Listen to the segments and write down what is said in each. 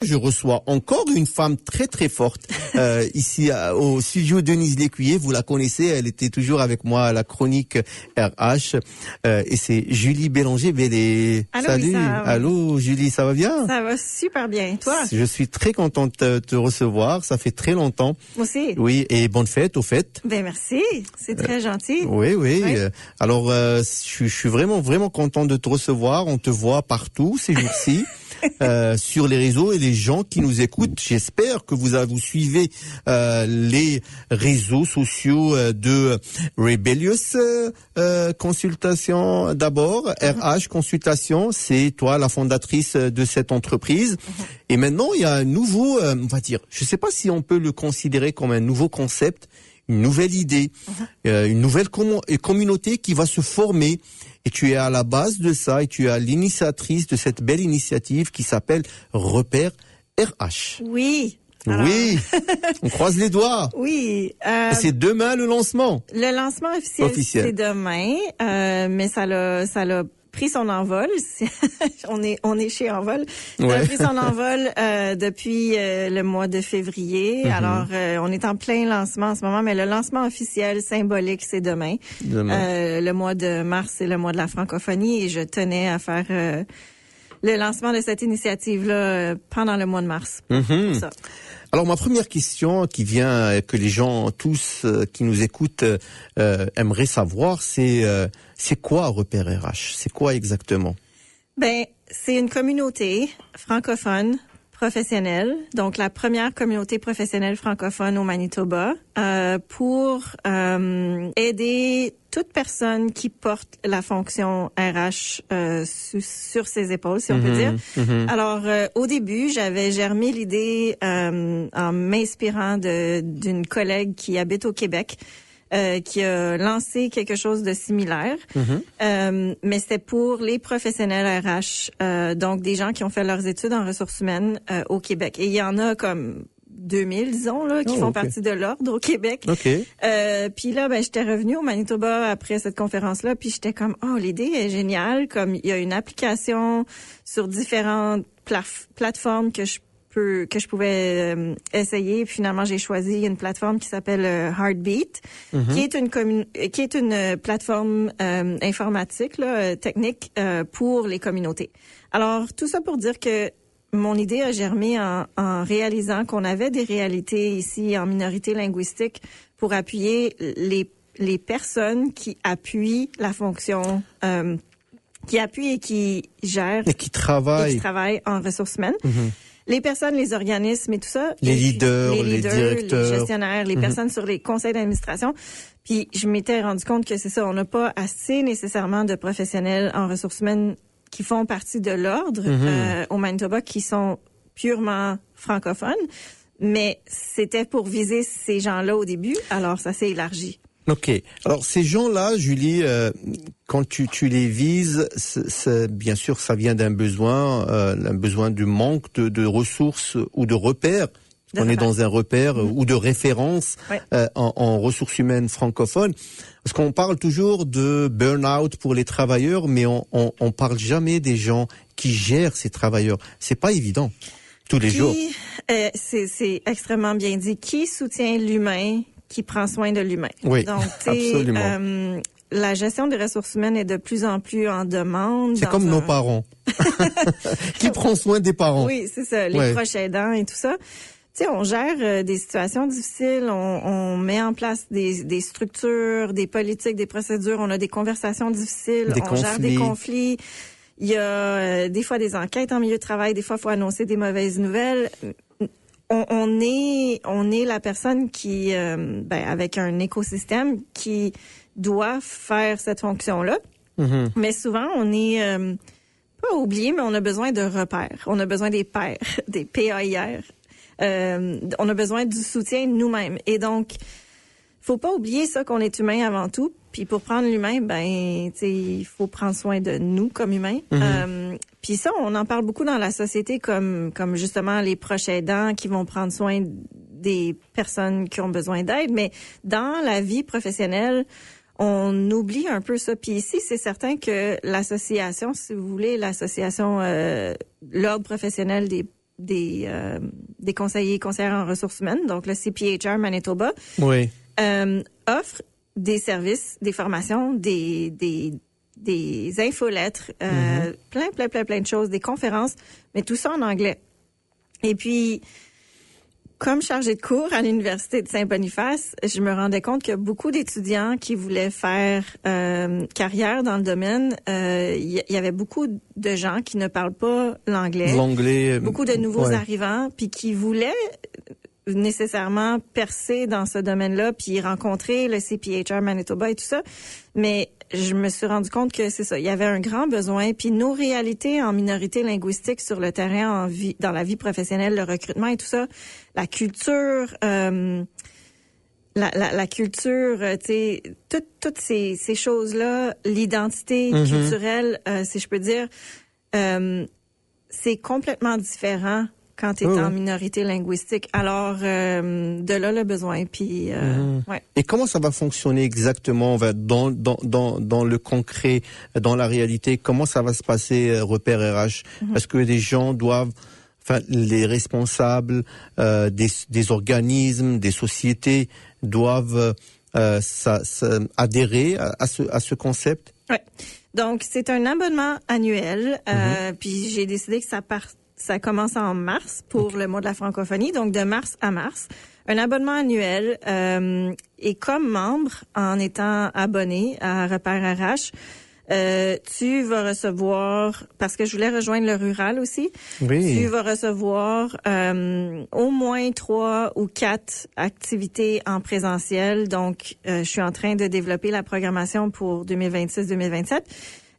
Je reçois encore une femme très très forte ici au studio Denise Lécuyer. Vous la connaissez, elle était toujours avec moi à la chronique RH. Et c'est Julie Bélanger-Bellé. Allô, Salut, Lisa. allô Julie, ça va bien? Ça va super bien. Toi? Je suis très contente de te recevoir. Ça fait très longtemps. Moi aussi. Oui, et bonne fête au fait. Ben merci, c'est très gentil. Oui. Oui. Alors, je suis vraiment content de te recevoir. On te voit partout ces jours-ci. Sur les réseaux et les gens qui nous écoutent. J'espère que vous suivez les réseaux sociaux de Rebellious Consultation d'abord, RH Consultation, c'est toi la fondatrice de cette entreprise. Et maintenant, il y a un nouveau, on va dire, je ne sais pas si on peut le considérer comme un nouveau concept, une nouvelle idée, une nouvelle communauté qui va se former. Et tu es à la base de ça et tu es à l'initiatrice de cette belle initiative qui s'appelle Repère RH. Oui. Alors... Oui, on croise les doigts. Oui. C'est demain le lancement. Le lancement officiel. C'est demain, mais ça l'a pris son envol. on est chez Envol. Ça a pris son envol depuis le mois de février. Alors, on est en plein lancement en ce moment, mais le lancement officiel symbolique, c'est demain. Le mois de mars, c'est le mois de la francophonie et je tenais à faire le lancement de cette initiative-là pendant le mois de mars. Pour ça. Alors ma première question qui vient, que les gens tous qui nous écoutent aimeraient savoir, c'est quoi Repère RH? C'est quoi exactement? Ben, c'est une communauté francophone professionnelle, donc la première communauté professionnelle francophone au Manitoba, pour aider toute personne qui porte la fonction RH sur ses épaules, si on peut dire. Alors, au début, j'avais germé l'idée en m'inspirant d'une collègue qui habite au Québec, qui a lancé quelque chose de similaire, mais c'était pour les professionnels RH, donc des gens qui ont fait leurs études en ressources humaines au Québec. Et il y en a comme 2000, disons, là, qui font partie de l'ordre au Québec. Puis là, ben, j'étais revenue au Manitoba après cette conférence-là, puis j'étais comme, l'idée est géniale, comme il y a une application sur différentes plateformes que je pouvais essayer. Puis finalement, j'ai choisi une plateforme qui s'appelle Heartbeat, qui est une plateforme informatique, là, technique pour les communautés. Alors, tout ça pour dire que mon idée a germé en réalisant qu'on avait des réalités ici en minorité linguistique pour appuyer les personnes qui appuient la fonction, qui appuient et qui gèrent et qui travaillent en ressources humaines. Les personnes, les organismes et tout ça. Les leaders, les directeurs. Les gestionnaires, les personnes sur les conseils d'administration. Puis je m'étais rendu compte que c'est ça, on n'a pas assez nécessairement de professionnels en ressources humaines qui font partie de l'ordre au Manitoba, qui sont purement francophones. Mais c'était pour viser ces gens-là au début, alors ça s'est élargi. OK. Alors ces gens-là, Julie, quand tu les vises, bien sûr, ça vient d'un besoin du manque de ressources ou de repères. On est dans un repère ou de référence en ressources humaines francophones. Parce qu'on parle toujours de burn-out pour les travailleurs, mais on parle jamais des gens qui gèrent ces travailleurs. C'est pas évident tous les jours. C'est extrêmement bien dit. Qui soutient l'humain, qui prend soin de l'humain? Oui, donc, absolument. La gestion des ressources humaines est de plus en plus en demande. C'est comme nos parents. Qui prend soin des parents? Oui, c'est ça. Les proches aidants et tout ça. Tu sais, on gère des situations difficiles, on met en place des structures, des politiques, des procédures, on a des conversations difficiles, gère des conflits. Il y a des fois des enquêtes en milieu de travail, des fois il faut annoncer des mauvaises nouvelles. On est la personne qui, avec un écosystème qui doit faire cette fonction-là. Mais souvent, on est pas oublié, mais on a besoin de repères. On a besoin des pairs, des PAIR. On a besoin du soutien de nous-mêmes. Et donc, faut pas oublier ça qu'on est humain avant tout. Puis pour prendre l'humain, il faut prendre soin de nous comme humains. Puis ça, on en parle beaucoup dans la société comme justement les proches aidants qui vont prendre soin des personnes qui ont besoin d'aide. Mais dans la vie professionnelle, on oublie un peu ça. Puis ici, c'est certain que l'association, si vous voulez, l'association l'ordre professionnel des conseillers et conseillères en ressources humaines, donc le CPHR Manitoba, Oui. offre des services, des formations, des infolettres, plein de choses, des conférences, mais tout ça en anglais. Et puis, comme chargée de cours à l'Université de Saint-Boniface, je me rendais compte que beaucoup d'étudiants qui voulaient faire carrière dans le domaine, il y avait beaucoup de gens qui ne parlent pas l'anglais. L'anglais. Beaucoup de nouveaux arrivants, puis qui voulaient nécessairement percer dans ce domaine-là, puis rencontrer le CPHR Manitoba et tout ça. Mais je me suis rendu compte que c'est ça, il y avait un grand besoin. Puis nos réalités en minorité linguistique sur le terrain, dans la vie professionnelle, le recrutement et tout ça, la culture, la culture, tu sais, toutes ces choses-là, l'identité culturelle, si je peux dire, c'est complètement différent quand tu es en minorité linguistique. Alors, de là, le besoin. Puis, ouais. Et comment ça va fonctionner exactement dans le concret, dans la réalité? Comment ça va se passer, Repère RH? Est-ce que les gens doivent, les responsables des organismes, des sociétés doivent adhérer à ce concept? Oui. Donc, c'est un abonnement annuel. Puis, j'ai décidé que ça commence en mars pour le mois de la francophonie, donc de mars à mars. Un abonnement annuel et comme membre, en étant abonné à Repère RH, tu vas recevoir, parce que je voulais rejoindre le rural aussi, tu vas recevoir au moins 3 ou 4 activités en présentiel. Donc, je suis en train de développer la programmation pour 2026-2027.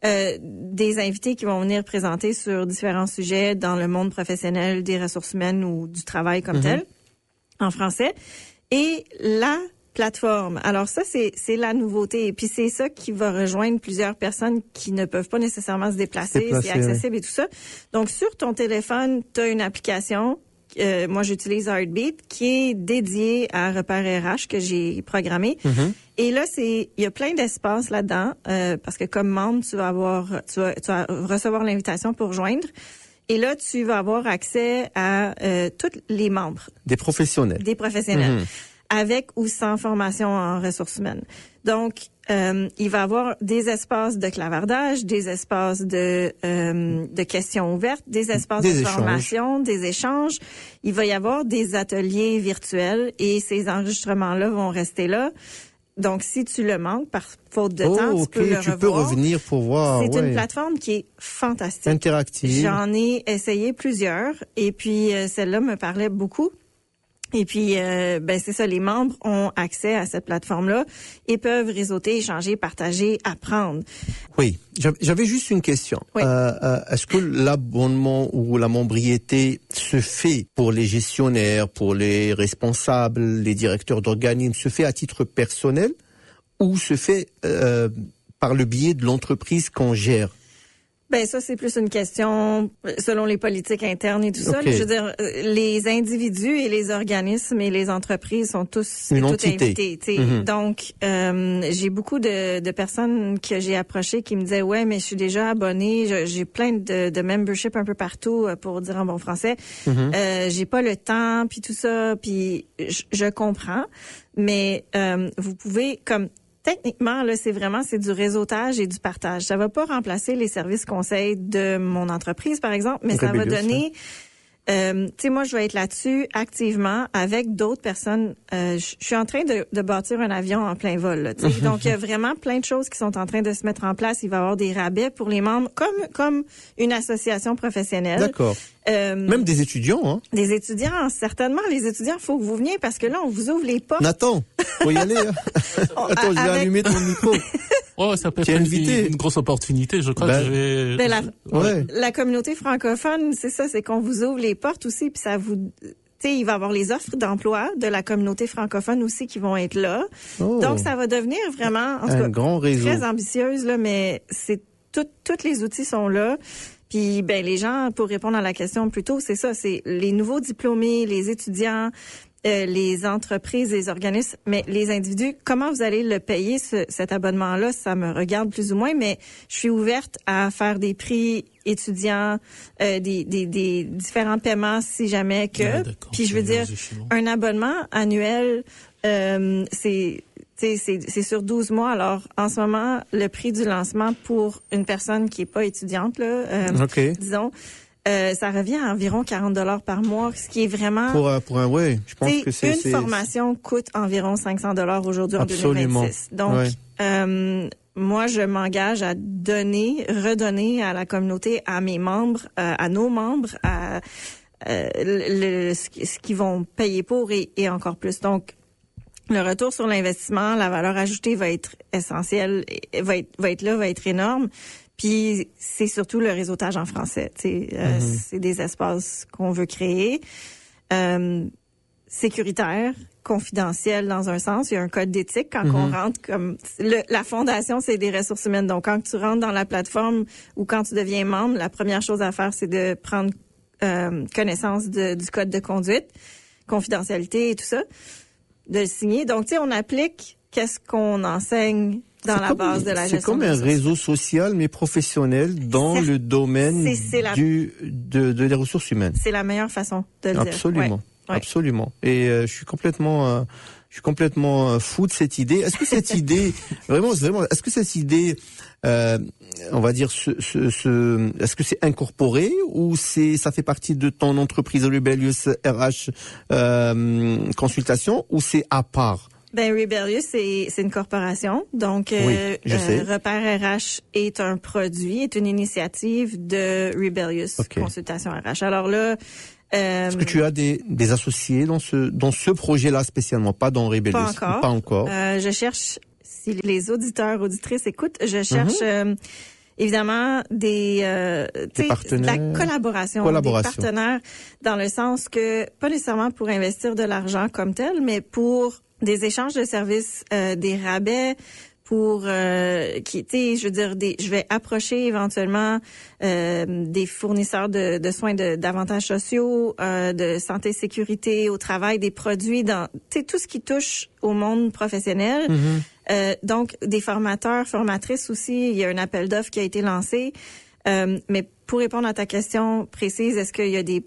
Des invités qui vont venir présenter sur différents sujets dans le monde professionnel des ressources humaines ou du travail comme tel, en français. Et la plateforme, alors ça, c'est la nouveauté. Et puis c'est ça qui va rejoindre plusieurs personnes qui ne peuvent pas nécessairement se déplacer. C'est accessible et tout ça. Donc, sur ton téléphone, tu as une application. Moi, j'utilise Heartbeat, qui est dédiée à Repère RH que j'ai programmé. Et là, il y a plein d'espace là-dedans, parce que comme membre, tu vas recevoir l'invitation pour rejoindre. Et là, tu vas avoir accès à tous les membres. Des professionnels. Des professionnels. Avec ou sans formation en ressources humaines. Donc, il va y avoir des espaces de clavardage, des espaces de questions ouvertes, des espaces de formation, des échanges. Il va y avoir des ateliers virtuels et ces enregistrements-là vont rester là. Donc, si tu le manques par faute de temps, tu peux le revoir. Tu peux revenir pour voir. C'est une plateforme qui est fantastique. Interactive. J'en ai essayé plusieurs et puis celle-là me parlait beaucoup. Et puis, c'est ça, les membres ont accès à cette plateforme-là et peuvent réseauter, échanger, partager, apprendre. Oui, j'avais juste une question. Oui. Est-ce que l'abonnement ou la membriété se fait pour les gestionnaires, pour les responsables, les directeurs d'organismes, se fait à titre personnel ou se fait par le biais de l'entreprise qu'on gère? Ben ça, c'est plus une question selon les politiques internes et tout ça. Je veux dire, les individus et les organismes et les entreprises sont tous invités. Donc, j'ai beaucoup de personnes que j'ai approchées qui me disaient, ouais, mais je suis déjà abonnée, j'ai plein de membership un peu partout, pour dire en bon français. J'ai pas le temps, puis tout ça, puis je comprends. Mais vous pouvez, techniquement, là, c'est du réseautage et du partage. Ça va pas remplacer les services conseils de mon entreprise, par exemple, mais ça va donner... tu sais, moi, je vais être là-dessus activement avec d'autres personnes. Je suis en train de bâtir un avion en plein vol, là, tu sais. Donc, il y a vraiment plein de choses qui sont en train de se mettre en place. Il va y avoir des rabais pour les membres, comme une association professionnelle. D'accord. Même des étudiants, hein? Des étudiants, certainement. Les étudiants, il faut que vous veniez parce que là, on vous ouvre les portes. Nathan, faut y aller. Hein? Attends, je vais allumer ton micro. Ouais, ça peut être une grosse opportunité. Je crois que je vais... La communauté francophone, c'est ça, c'est qu'on vous ouvre les portes aussi, puis ça vous... Tu sais, il va y avoir les offres d'emploi de la communauté francophone aussi qui vont être là. Donc, ça va devenir vraiment, en tout cas, grand réseau. Très ambitieuse, là, mais c'est tous les outils sont là. Puis, les gens, pour répondre à la question plus tôt, c'est ça, c'est les nouveaux diplômés, les étudiants, les entreprises, les organismes, mais les individus, comment vous allez le payer, cet abonnement-là, ça me regarde plus ou moins, mais je suis ouverte à faire des prix étudiants, des différents paiements si jamais que. Puis je veux dire, un abonnement annuel, c'est sur 12 mois. Alors, en ce moment, le prix du lancement pour une personne qui est pas étudiante, là, disons, ça revient à environ 40$ par mois, ce qui est vraiment... Pour un, je pense que c'est... Une formation coûte environ 500$ aujourd'hui en 2026. Donc, moi, je m'engage à redonner à la communauté, à mes membres, à nos membres, ce qu'ils vont payer pour et encore plus. Donc, le retour sur l'investissement, la valeur ajoutée va être essentielle, va être énorme. Puis c'est surtout le réseautage en français. C'est des espaces qu'on veut créer, sécuritaires, confidentiels dans un sens. Il y a un code d'éthique quand on rentre comme la fondation, c'est des ressources humaines. Donc quand tu rentres dans la plateforme ou quand tu deviens membre, la première chose à faire, c'est de prendre connaissance du code de conduite, confidentialité et tout ça, de le signer. Donc tu sais, on applique qu'est-ce qu'on enseigne dans la base de la gestion. C'est comme un réseau social, mais professionnel dans le domaine des ressources humaines. C'est la meilleure façon de le dire. Absolument. Absolument. Et je suis complètement fou de cette idée. Est-ce que cette idée, est-ce que cette idée, on va dire, est-ce que c'est incorporé ou ça fait partie de ton entreprise Rebellious RH Consultation ou c'est à part? Ben Rebellious, c'est une corporation, donc Repère RH est un produit, est une initiative de Rebellious Consultation RH. Alors là, est-ce que tu as des associés dans ce projet-là spécialement, pas dans Rebellious? Pas encore. Je cherche, si les auditeurs, auditrices écoutent, je cherche évidemment des partenaires, de la collaboration, des partenaires, dans le sens que pas nécessairement pour investir de l'argent comme tel, mais pour des échanges de services, des rabais pour je vais approcher éventuellement des fournisseurs de soins d'avantages sociaux, de santé sécurité au travail, des produits dans tout ce qui touche au monde professionnel. Donc des formateurs, formatrices aussi, il y a un appel d'offres qui a été lancé. Mais pour répondre à ta question précise, est-ce qu'il y a des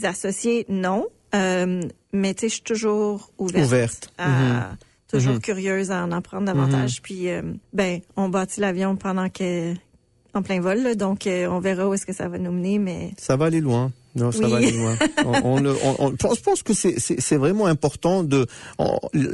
associés? Non. Mais tu sais, je suis toujours ouverte. Toujours curieuse à en apprendre davantage. Puis, on bâtit l'avion pendant en plein vol, là, donc on verra où est-ce que ça va nous mener, mais... Ça va aller loin. Non, ça va aller loin. Je pense que c'est vraiment important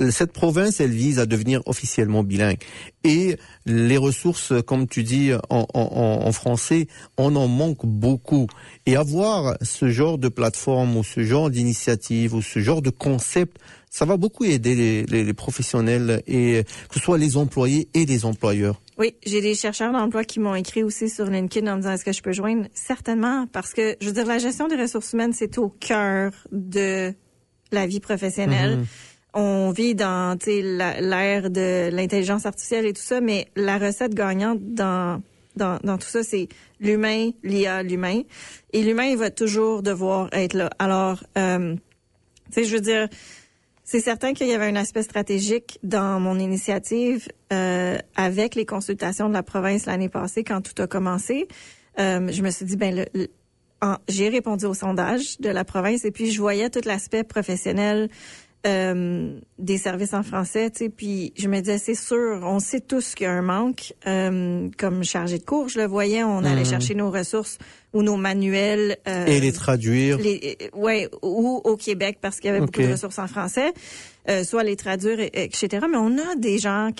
cette province, elle vise à devenir officiellement bilingue. Et les ressources, comme tu dis, en français, on en manque beaucoup. Et avoir ce genre de plateforme ou ce genre d'initiative ou ce genre de concept, ça va beaucoup aider les professionnels et que ce soit les employés et les employeurs. Oui, j'ai des chercheurs d'emploi qui m'ont écrit aussi sur LinkedIn en me disant est-ce que je peux joindre? Certainement, parce que, je veux dire, la gestion des ressources humaines, c'est au cœur de la vie professionnelle. On vit dans, l'ère de l'intelligence artificielle et tout ça, mais la recette gagnante dans tout ça, c'est l'humain, l'IA, l'humain. Et l'humain, il va toujours devoir être là. Alors, je veux dire, c'est certain qu'il y avait un aspect stratégique dans mon initiative avec les consultations de la province l'année passée quand tout a commencé. Je me suis dit, j'ai répondu au sondage de la province et puis je voyais tout l'aspect professionnel des services en français, puis je me disais, c'est sûr, on sait tous qu'il y a un manque. Comme chargé de cours, je le voyais, on allait chercher nos ressources ou nos manuels. Et les traduire. Ou au Québec, parce qu'il y avait beaucoup de ressources en français, soit les traduire, etc. Mais on a des gens en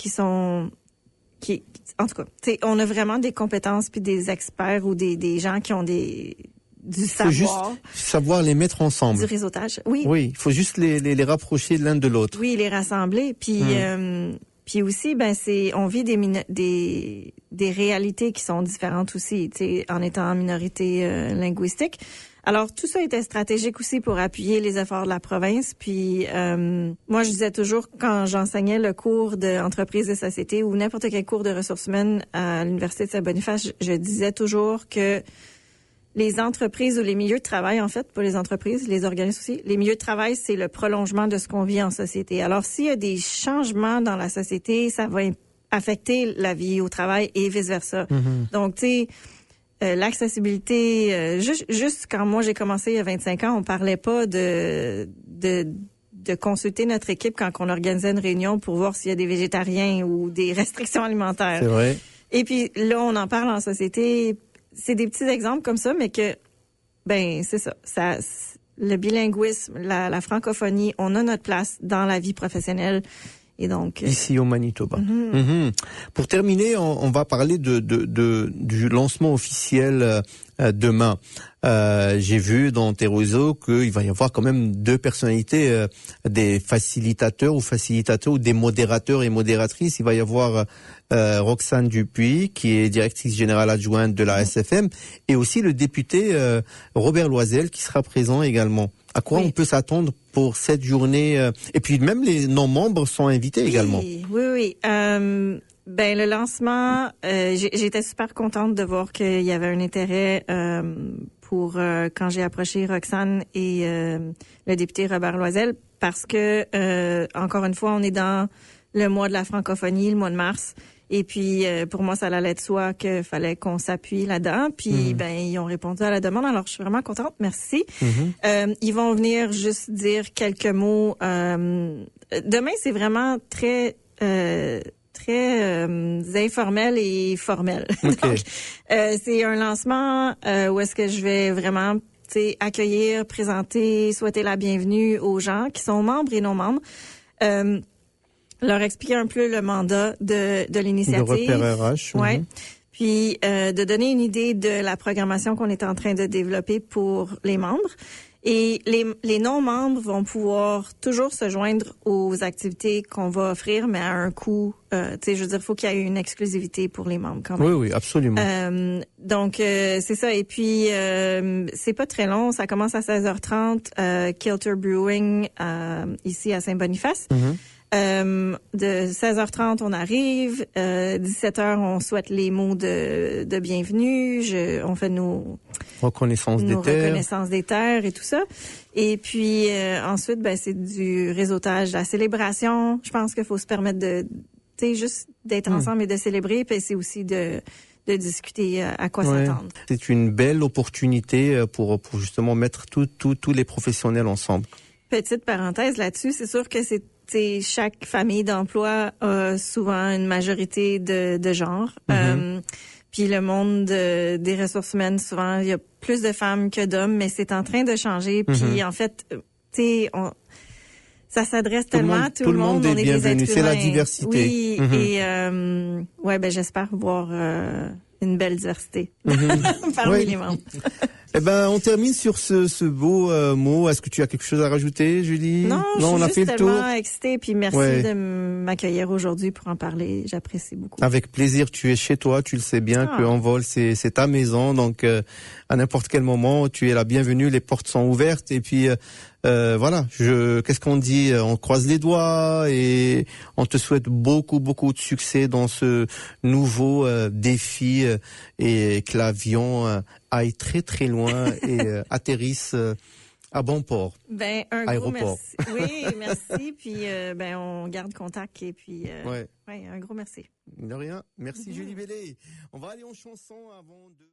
tout cas, on a vraiment des compétences puis des experts ou des gens qui ont du savoir. Faut juste savoir les mettre ensemble. Du réseautage, oui. Oui, il faut juste les rapprocher l'un de l'autre. Oui, les rassembler. Puis, puis aussi, on vit des réalités qui sont différentes aussi, en étant en minorité linguistique. Alors, tout ça était stratégique aussi pour appuyer les efforts de la province. Puis, moi, je disais toujours, quand j'enseignais le cours d'entreprise et société ou n'importe quel cours de ressources humaines à l'Université de Saint-Boniface, je disais toujours que les entreprises ou les milieux de travail, en fait, pas les entreprises, les organismes aussi, les milieux de travail, c'est le prolongement de ce qu'on vit en société. Alors, s'il y a des changements dans la société, ça va affecter la vie au travail et vice-versa. Donc, tu sais, l'accessibilité, juste quand moi j'ai commencé il y a 25 ans, on parlait pas de consulter notre équipe quand on organisait une réunion pour voir s'il y a des végétariens ou des restrictions alimentaires. C'est vrai. Et puis là, on en parle en société. C'est des petits exemples comme ça, mais que, ben, c'est ça. Le bilinguisme, la francophonie, on a notre place dans la vie professionnelle. Et donc, ici au Manitoba. Pour terminer, on va parler du lancement officiel demain. J'ai vu dans tes réseaux qu'il va y avoir quand même 2 personnalités, des facilitateurs ou des modérateurs et modératrices. Il va y avoir Roxane Dupuis, qui est directrice générale adjointe de la SFM, et aussi le député Robert Loisel, qui sera présent également. À quoi on peut s'attendre pour cette journée? Et puis même les non-membres sont invités également. Oui. Ben le lancement, j'étais super contente de voir qu'il y avait un intérêt pour quand j'ai approché Roxane et le député Robert Loisel, parce que encore une fois, on est dans le mois de la francophonie, le mois de mars. Et puis, pour moi, ça allait de soi qu'il fallait qu'on s'appuie là-dedans. Puis, ben, ils ont répondu à la demande. Alors, je suis vraiment contente. Merci. Ils vont venir juste dire quelques mots. Demain, c'est vraiment très informel et formel. Okay. Donc, c'est un lancement où est-ce que je vais vraiment accueillir, présenter, souhaiter la bienvenue aux gens qui sont membres et non membres. Leur expliquer un peu le mandat de l'initiative. De repère RH. Ouais. Puis de donner une idée de la programmation qu'on est en train de développer pour les membres. Et les non-membres vont pouvoir toujours se joindre aux activités qu'on va offrir, mais à un coût. Tu sais, je veux dire, il faut qu'il y ait une exclusivité pour les membres quand même. Oui, absolument. Donc c'est ça. Et puis c'est pas très long. Ça commence à 16h30. Kilter Brewing ici à Saint-Boniface. De 16h30, on arrive. 17h, on souhaite les mots de bienvenue. On fait nos reconnaissances des terres et tout ça. Et puis ensuite, ben c'est du réseautage, de la célébration. Je pense qu'il faut se permettre de, tu sais, juste d'être ensemble et de célébrer. Puis c'est aussi de discuter à quoi s'attendre. C'est une belle opportunité pour justement mettre tous les professionnels ensemble. Petite parenthèse là-dessus, c'est sûr que chaque famille d'emploi a souvent une majorité de genre. Puis le monde des ressources humaines, souvent, il y a plus de femmes que d'hommes, mais c'est en train de changer. Puis en fait, tu sais, ça s'adresse tellement à tout le monde. On est bienvenu. Des êtres humains. C'est la diversité. Oui, et ben j'espère voir une belle diversité parmi les membres. Eh ben, on termine sur ce beau mot. Est-ce que tu as quelque chose à rajouter, Julie? Non, on je a suis fait juste tellement excitée. Puis merci de m'accueillir aujourd'hui pour en parler. J'apprécie beaucoup. Avec plaisir. Tu es chez toi. Tu le sais bien que Envol, c'est ta maison. Donc, à n'importe quel moment, tu es la bienvenue. Les portes sont ouvertes. Et puis, voilà. Qu'est-ce qu'on dit? On croise les doigts et on te souhaite beaucoup de succès dans ce nouveau défi et que l'avion aille très loin et atterrisse à bon port. Ben, un aéroport. Gros merci. Oui, merci. Puis, ben, on garde contact et puis, un gros merci. De rien. Merci, Julie Bellé. On va aller en chanson avant de...